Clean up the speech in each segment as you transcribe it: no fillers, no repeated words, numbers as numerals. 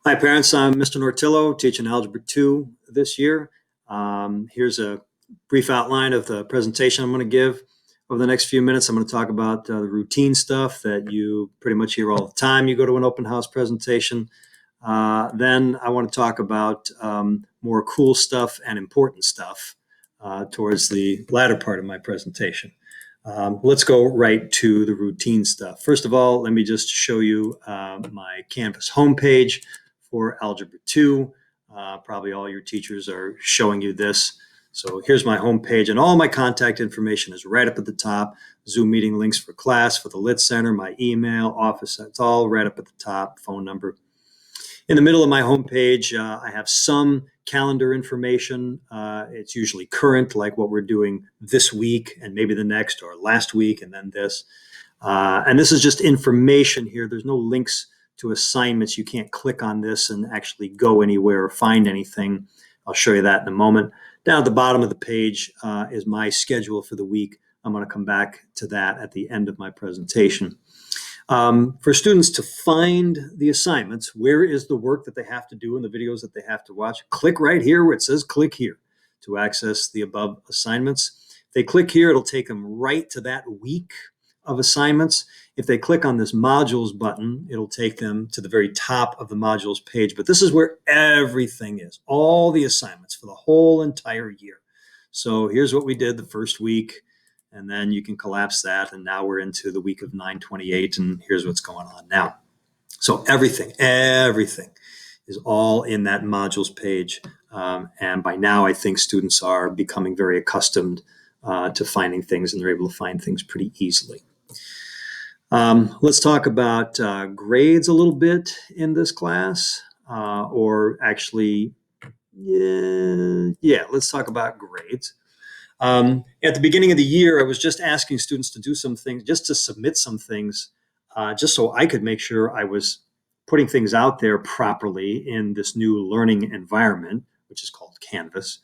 Hi, parents. I'm Mr. Nortillo, teaching Algebra 2 this year. Here's a brief outline of the presentation I'm going to give. Over the next few minutes, I'm going to talk about the routine stuff that you pretty much hear all the time you go to an open house presentation. Then I want to talk about more cool stuff and important stuff towards the latter part of my presentation. Let's go right to the routine stuff. First of all, let me just show you my Canvas homepage for Algebra 2. Probably all your teachers are showing you this. So here's my homepage, and all my contact information is right up at the top. Zoom meeting links for class, for the Lit Center, my email, office, it's all right up at the top, phone number. In the middle of my homepage, I have some calendar information. It's usually current, like what we're doing this week and maybe the next, or last week and then this. And this is just information here. There's no links to assignments. You can't click on this and actually go anywhere or find anything. I'll show you that in a moment. Down at the bottom of the page is my schedule for the week. I'm going to come back to that at the end of my presentation. For students to find the assignments, where is the work that they have to do in the videos that they have to watch? Click right here where it says click here to access the above assignments. If they click here, it'll take them right to that week of assignments. If they click on this modules button, it'll take them to the very top of the modules page. But this is where everything is, all the assignments for the whole entire year. So here's what we did the first week. And then you can collapse that. And now we're into the week of 9/28. And here's what's going on now. So everything is all in that modules page. And by now, I think students are becoming very accustomed to finding things, and they're able to find things pretty easily. Let's talk about grades a little bit in this class, or actually, let's talk about grades. At the beginning of the year, I was just asking students to do some things, just to submit some things, just so I could make sure I was putting things out there properly in this new learning environment, which is called Canvas,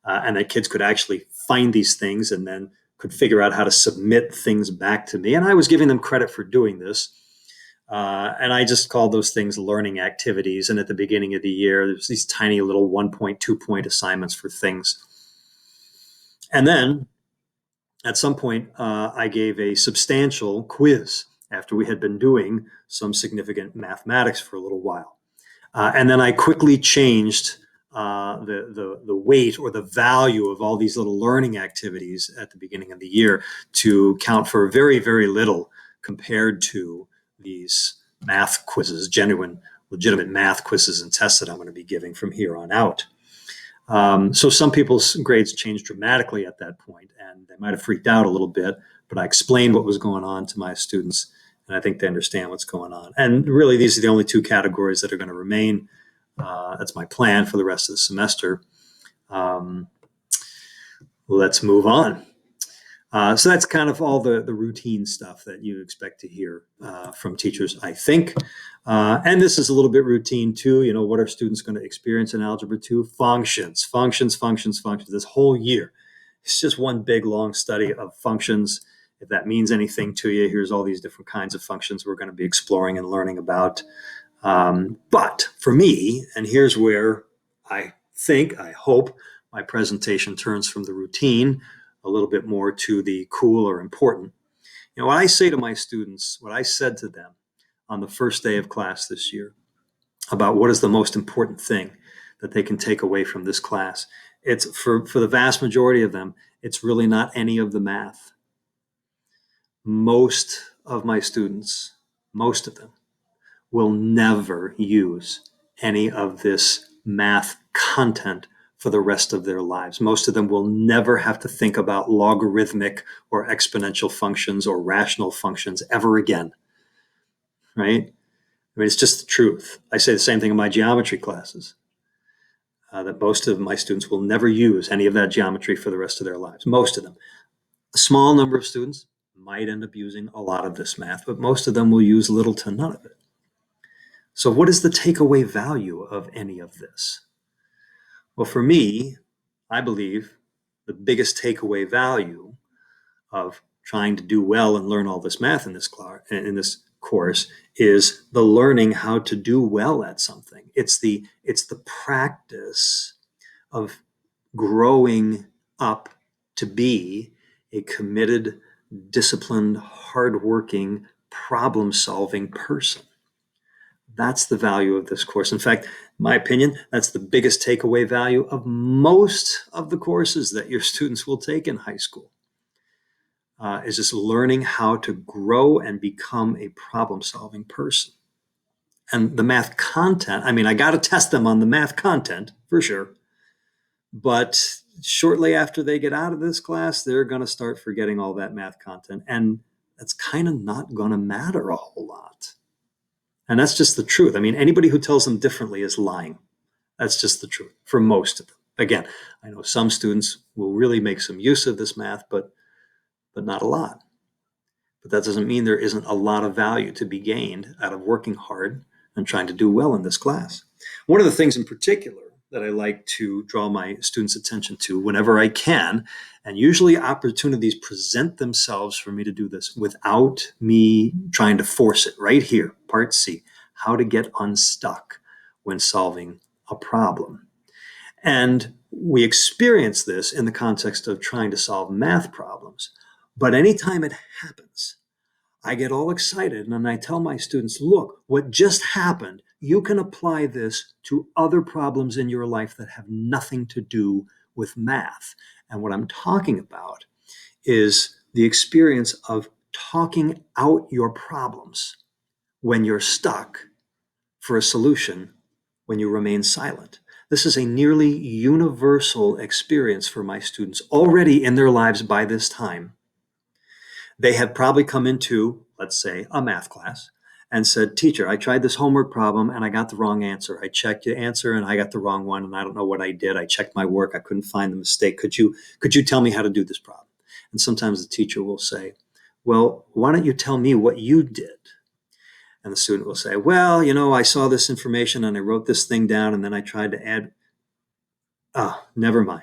and that kids could actually find these things and then could figure out how to submit things back to me. And I was giving them credit for doing this. And I just called those things learning activities. And at the beginning of the year, there's these tiny little 1-point, 2-point assignments for things. And then at some point, I gave a substantial quiz after we had been doing some significant mathematics for a little while. And then I quickly changed the weight or the value of all these little learning activities at the beginning of the year to count for very, very little compared to these math quizzes, genuine, legitimate math quizzes and tests that I'm going to be giving from here on out. So some people's grades changed dramatically at that point, and they might have freaked out a little bit, but I explained what was going on to my students, and I think they understand what's going on. And really, these are the only two categories that are going to remain. That's my plan for the rest of the semester. Let's move on. So that's kind of all the routine stuff that you expect to hear from teachers, I think. And this is a little bit routine too. You know, what are students going to experience in Algebra 2? Functions. This whole year. It's just one big, long study of functions. If that means anything to you, here's all these different kinds of functions we're going to be exploring and learning about. But for me, and here's where I hope my presentation turns from the routine a little bit more to the cool or important. You know, what I say to my students, what I said to them on the first day of class this year about what is the most important thing that they can take away from this class, it's for the vast majority of them, it's really not any of the math. Most of my students, most of them, will never use any of this math content for the rest of their lives. Most of them will never have to think about logarithmic or exponential functions or rational functions ever again, right? I mean, it's just the truth. I say the same thing in my geometry classes, that most of my students will never use any of that geometry for the rest of their lives. Most of them. A small number of students might end up using a lot of this math, but most of them will use little to none of it. So what is the takeaway value of any of this? Well, for me, I believe the biggest takeaway value of trying to do well and learn all this math in this course is the learning how to do well at something. It's the practice of growing up to be a committed, disciplined, hardworking, problem-solving person. That's the value of this course. In fact, in my opinion, that's the biggest takeaway value of most of the courses that your students will take in high school, is just learning how to grow and become a problem-solving person. And the math content, I mean, I got to test them on the math content for sure. But shortly after they get out of this class, they're going to start forgetting all that math content. And that's kind of not going to matter a whole lot. And that's just the truth. I mean, anybody who tells them differently is lying. That's just the truth for most of them. Again, I know some students will really make some use of this math, but not a lot. But that doesn't mean there isn't a lot of value to be gained out of working hard and trying to do well in this class. One of the things in particular that I like to draw my students' attention to whenever I can, and usually opportunities present themselves for me to do this without me trying to force it, right here, part C, how to get unstuck when solving a problem. And we experience this in the context of trying to solve math problems. But anytime it happens, I get all excited and I tell my students, look, what just happened, you can apply this to other problems in your life that have nothing to do with math. And what I'm talking about is the experience of talking out your problems when you're stuck for a solution when you remain silent. This is a nearly universal experience for my students already in their lives by this time. They have probably come into, let's say, a math class and said, teacher, I tried this homework problem and I got the wrong answer. I checked the answer and I got the wrong one and I don't know what I did. I checked my work. I couldn't find the mistake. Could you tell me how to do this problem? And sometimes the teacher will say, well, why don't you tell me what you did? And the student will say, well, I saw this information and I wrote this thing down and then I tried to add, never mind.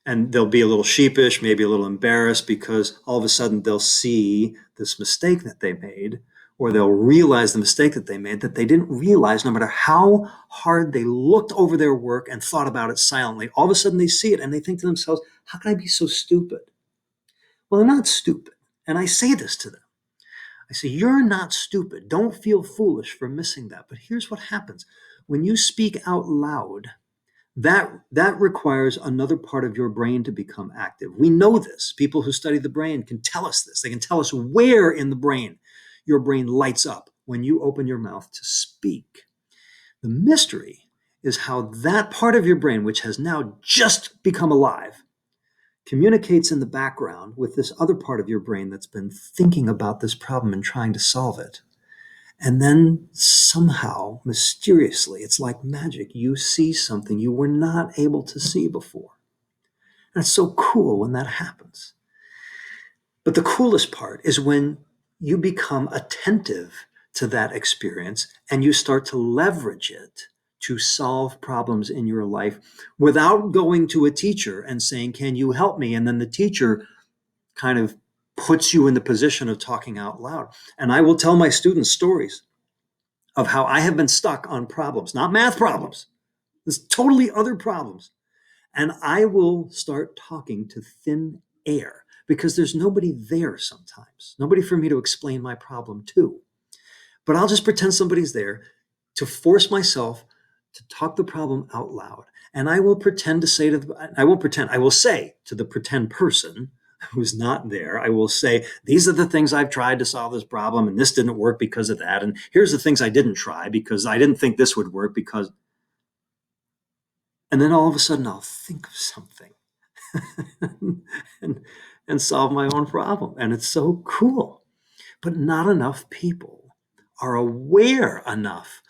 And they'll be a little sheepish, maybe a little embarrassed because all of a sudden they'll see this mistake that they made, or they'll realize the mistake that they made that they didn't realize no matter how hard they looked over their work and thought about it silently. All of a sudden they see it and they think to themselves, how can I be so stupid? Well, they're not stupid. And I say this to them. I say, you're not stupid. Don't feel foolish for missing that. But here's what happens. When you speak out loud, that requires another part of your brain to become active. We know this. People who study the brain can tell us this. They can tell us where in the brain your brain lights up when you open your mouth to speak. The mystery is how that part of your brain, which has now just become alive, communicates in the background with this other part of your brain that's been thinking about this problem and trying to solve it. And then somehow, mysteriously, it's like magic. You see something you were not able to see before. And it's so cool when that happens. But the coolest part is when you become attentive to that experience and you start to leverage it to solve problems in your life without going to a teacher and saying, can you help me? And then the teacher kind of puts you in the position of talking out loud. And I will tell my students stories of how I have been stuck on problems, not math problems. There's totally other problems. And I will start talking to thin air because there's nobody there sometimes, nobody for me to explain my problem to. But I'll just pretend somebody's there to force myself to talk the problem out loud. And I will pretend to say I will say to the pretend person who's not there, I will say, these are the things I've tried to solve this problem, and this didn't work because of that. And here's the things I didn't try because I didn't think this would work because. And then all of a sudden I'll think of something and solve my own problem. And it's so cool. But not enough people are aware enough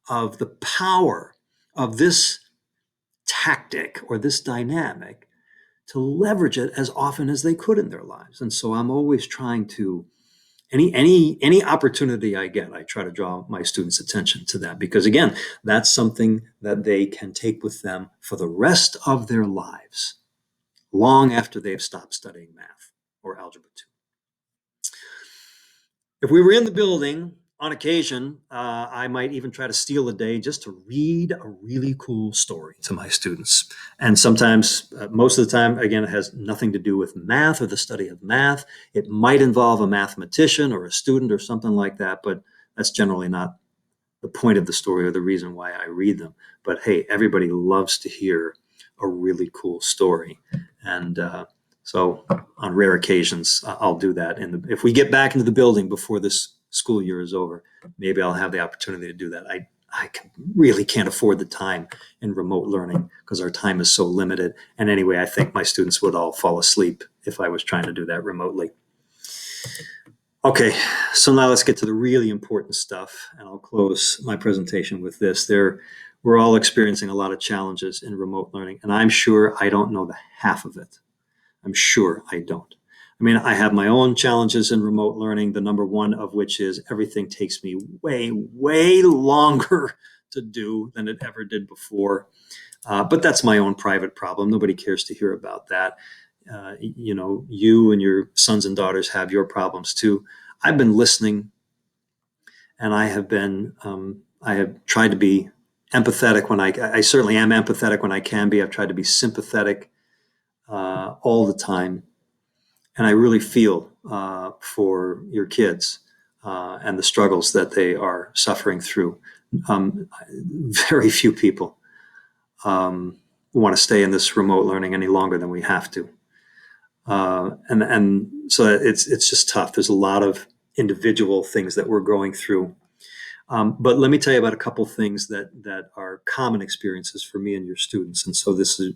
of the power of this tactic or this dynamic to leverage it as often as they could in their lives. And so I'm always trying to, any opportunity I get, I try to draw my students' attention to that because, again, that's something that they can take with them for the rest of their lives, long after they've stopped studying math or Algebra 2. If we were in the building, on occasion, I might even try to steal a day just to read a really cool story to my students. And sometimes, most of the time, again, it has nothing to do with math or the study of math. It might involve a mathematician or a student or something like that, but that's generally not the point of the story or the reason why I read them. But hey, everybody loves to hear a really cool story. And so on rare occasions, I'll do that. And if we get back into the building before this school year is over, maybe I'll have the opportunity to do that. Really can't afford the time in remote learning because our time is so limited. And anyway, I think my students would all fall asleep if I was trying to do that remotely. Okay, so now let's get to the really important stuff, and I'll close my presentation with this. We're all experiencing a lot of challenges in remote learning, and I'm sure I don't know the half of it. I'm sure I don't. I mean, I have my own challenges in remote learning, the number one of which is everything takes me way, way longer to do than it ever did before. But that's my own private problem. Nobody cares to hear about that. You and your sons and daughters have your problems too. I've been listening, and I have tried to be empathetic when I certainly am empathetic when I can be. I've tried to be sympathetic all the time, and I really feel for your kids and the struggles that they are suffering through. Very few people want to stay in this remote learning any longer than we have to. And so it's just tough. There's a lot of individual things that we're going through. But let me tell you about a couple things that are common experiences for me and your students. And so this is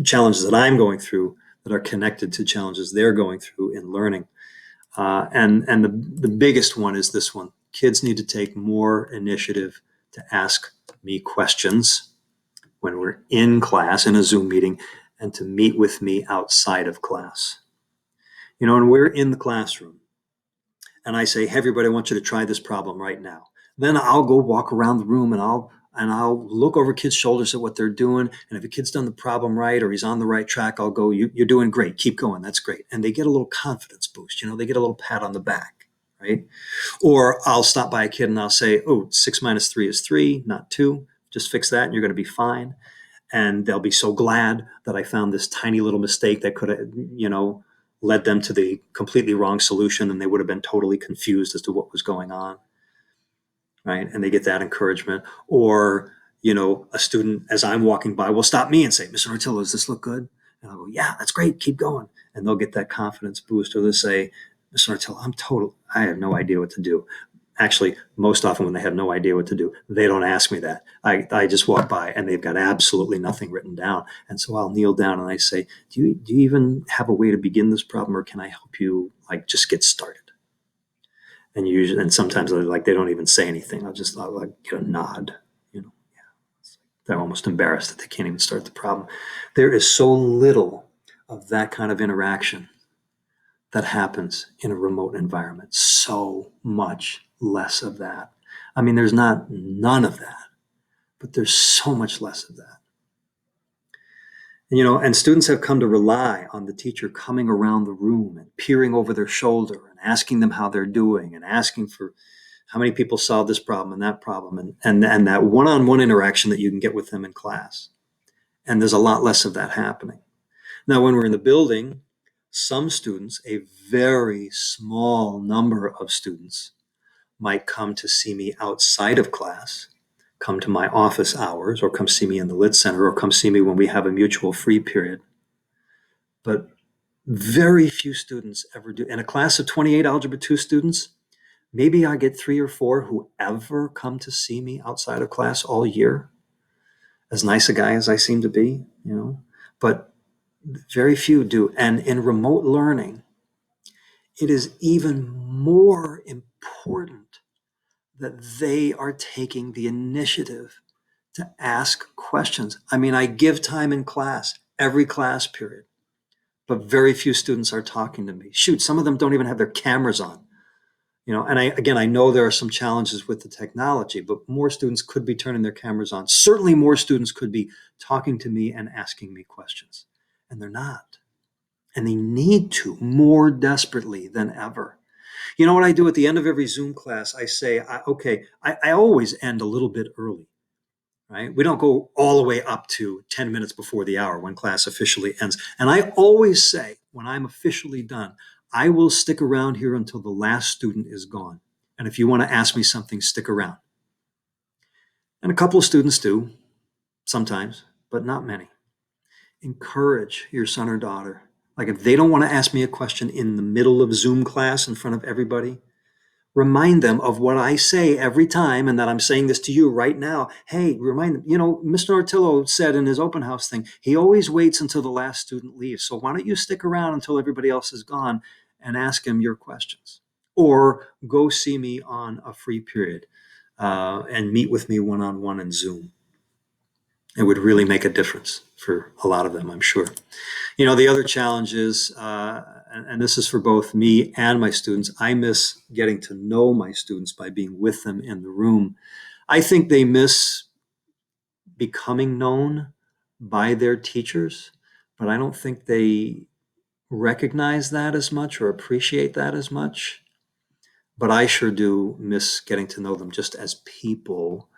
challenges that I'm going through that are connected to challenges they're going through in learning. And the biggest one is this one. Kids need to take more initiative to ask me questions when we're in class, in a Zoom meeting, and to meet with me outside of class. When we're in the classroom and I say, hey, everybody, I want you to try this problem right now. Then I'll go walk around the room and I'll look over kids' shoulders at what they're doing. And if a kid's done the problem right or he's on the right track, I'll go, you're doing great. Keep going. That's great. And they get a little confidence boost. They get a little pat on the back, right? Or I'll stop by a kid and I'll say, 6 minus 3 is 3, not 2. Just fix that and you're going to be fine. And they'll be so glad that I found this tiny little mistake that could have, led them to the completely wrong solution, and they would have been totally confused as to what was going on, right? And they get that encouragement. Or, a student, as I'm walking by, will stop me and say, Mr. Ortillo, does this look good? And I'll go, yeah, that's great. Keep going. And they'll get that confidence boost. Or they'll say, Mr. Ortillo, I have no idea what to do. Actually, most often when they have no idea what to do, they don't ask me that. I just walk by and they've got absolutely nothing written down. And so I'll kneel down and I say, do you even have a way to begin this problem, or can I help you just get started? And sometimes they don't even say anything. I'll get a nod, Yeah. They're almost embarrassed that they can't even start the problem. There is so little of that kind of interaction that happens in a remote environment. So much less of that. I mean, there's not none of that, but there's so much less of that. And students have come to rely on the teacher coming around the room and peering over their shoulder and asking them how they're doing and asking for how many people solved this problem and that problem and that one-on-one interaction that you can get with them in class. And there's a lot less of that happening. Now, when we're in the building, some students, a very small number of students, might come to see me outside of class, come to my office hours, or come see me in the Lit Center, or come see me when we have a mutual free period. But very few students ever do. In a class of 28 Algebra 2 students, maybe I get 3 or 4 who ever come to see me outside of class all year, as nice a guy as I seem to be, but very few do. And in remote learning, it is even more important that they are taking the initiative to ask questions. I mean, I give time in class, every class period, but very few students are talking to me. Shoot, some of them don't even have their cameras on. And I know there are some challenges with the technology, but more students could be turning their cameras on. Certainly more students could be talking to me and asking me questions, and they're not. And they need to more desperately than ever. You know what I do at the end of every Zoom class? I say, okay, I always end a little bit early, right? We don't go all the way up to 10 minutes before the hour when class officially ends. And I always say, when I'm officially done, I will stick around here until the last student is gone. And if you want to ask me something, stick around. And a couple of students do sometimes, but not many. Encourage your son or daughter. Like if they don't want to ask me a question in the middle of Zoom class in front of everybody, remind them of what I say every time, and that I'm saying this to you right now. Hey, remind them, Mr. Ortillo said in his open house thing, he always waits until the last student leaves. So why don't you stick around until everybody else is gone and ask him your questions? Or go see me on a free period and meet with me one-on-one in Zoom. It would really make a difference for a lot of them, I'm sure. The other challenge is, and this is for both me and my students, I miss getting to know my students by being with them in the room. I think they miss becoming known by their teachers, but I don't think they recognize that as much or appreciate that as much. But I sure do miss getting to know them just as people,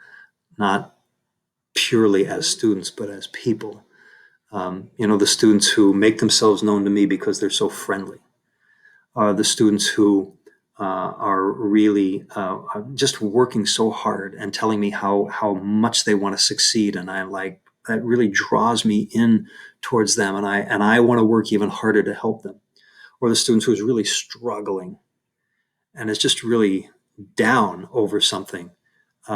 not purely as students, but as people. The students who make themselves known to me because they're so friendly are the students who are really just working so hard and telling me how much they want to succeed, and I'm like, that really draws me in towards them, and I want to work even harder to help them. Or the students who's really struggling and is just really down over something, what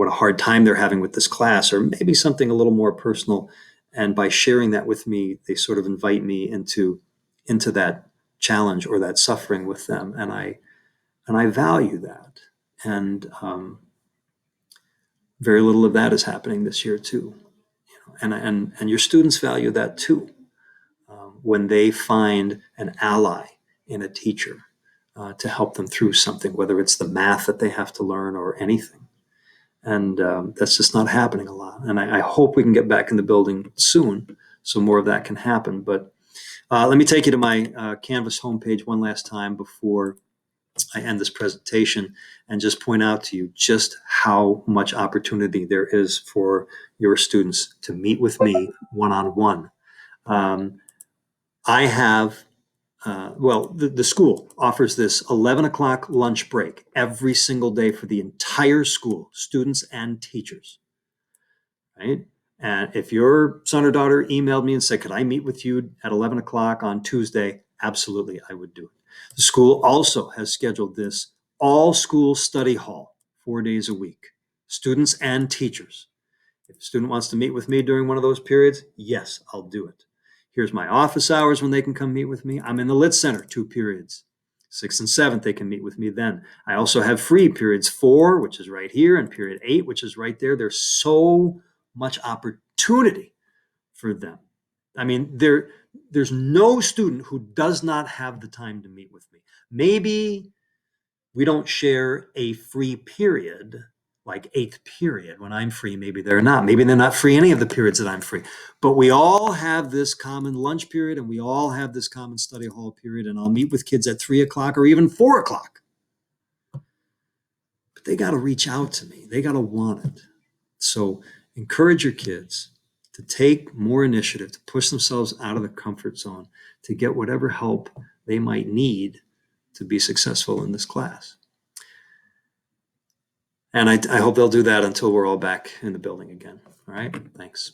a hard time they're having with this class, or maybe something a little more personal. And by sharing that with me, they sort of invite me into that challenge or that suffering with them, and I value that. And very little of that is happening this year too. And your students value that too, when they find an ally in a teacher to help them through something, whether it's the math that they have to learn or anything. And that's just not happening a lot. And I hope we can get back in the building soon so more of that can happen. But let me take you to my Canvas homepage one last time before I end this presentation and just point out to you just how much opportunity there is for your students to meet with me one-on-one. I have the school offers this 11 o'clock lunch break every single day for the entire school, students and teachers, right? And if your son or daughter emailed me and said, could I meet with you at 11 o'clock on Tuesday? Absolutely, I would do it. The school also has scheduled this all school study hall 4 days a week, students and teachers. If a student wants to meet with me during one of those periods, yes, I'll do it. Here's my office hours when they can come meet with me. I'm in the Lit Center 2 periods. 6th and 7th, they can meet with me then. I also have free periods 4, which is right here, and period 8, which is right there. There's so much opportunity for them. I mean, there's no student who does not have the time to meet with me. Maybe we don't share a free period, like 8th period. When I'm free, maybe they're not. Maybe they're not free any of the periods that I'm free. But we all have this common lunch period, and we all have this common study hall period, and I'll meet with kids at 3 o'clock or even 4 o'clock. But they got to reach out to me. They got to want it. So encourage your kids to take more initiative, to push themselves out of the comfort zone, to get whatever help they might need to be successful in this class. And I hope they'll do that until we're all back in the building again. All right, thanks.